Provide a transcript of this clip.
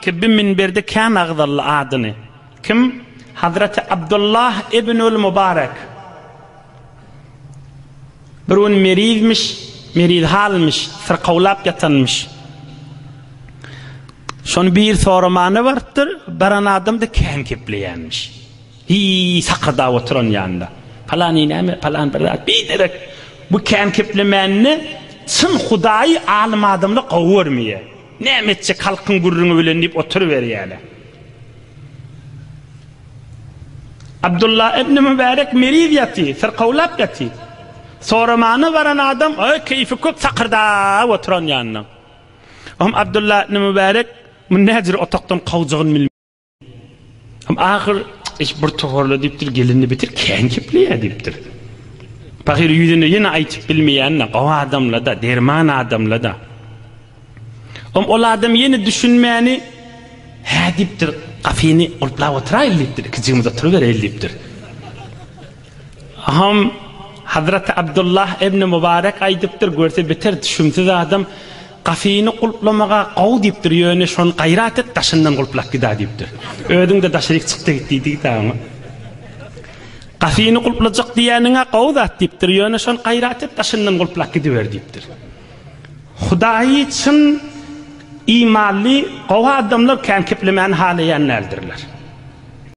ki bir minberde kan ağdallı adını. Kim? Hazreti Abdullah ibnül Mübarek. Birun merizmiş, meriz halmış, sırqavlap yatanmış. Şonu bir soramanı vardır, baran adam da kan kepleyenmiş. Sakırda oturan yanında. Falan ineme, falan bir direk. Bu kan keplemenini çın Hudayi alim adamla qavurmuyor. Nemetçe kalkın gurrunu bilen deyip oturuveriyorlar. Abdullah ibn Mübarek meriz yatı, sırqavlap yatı. Soramanı varan adam, keyfi kök sakırda oturan yanına. Abdullah ibn Mübarek münnecir otaqdan qavcığın bilmiyor. Ahir iş bir toğurlu deyiptir, gelini bitir, kan kepliye deyiptir. Bakır yüzünü yine aytıp bilmeyenle, o adamla da, derman adamla da. O adam yine düşünmeyeni, deyiptir, kafini ulpla oturayım deyiptir, kızımız oturuvereyim deyiptir. Hazreti Abdullah ibn Mübarek aydıptır, görse biter, düşünsüz adam, kafini kulplamağa qav deyiptir, yöne şon gayrat et, taşından kulplak gida deyiptir. Ödün de taşırık çıktı gittiydi tamam. Kafini kulplacak diyenine qav da deyiptir, yöne şon gayrat et, taşından kulplak gidiver deyiptir. Hudayi için imanlı qav adamlar kan keplemen halayenlerdirler.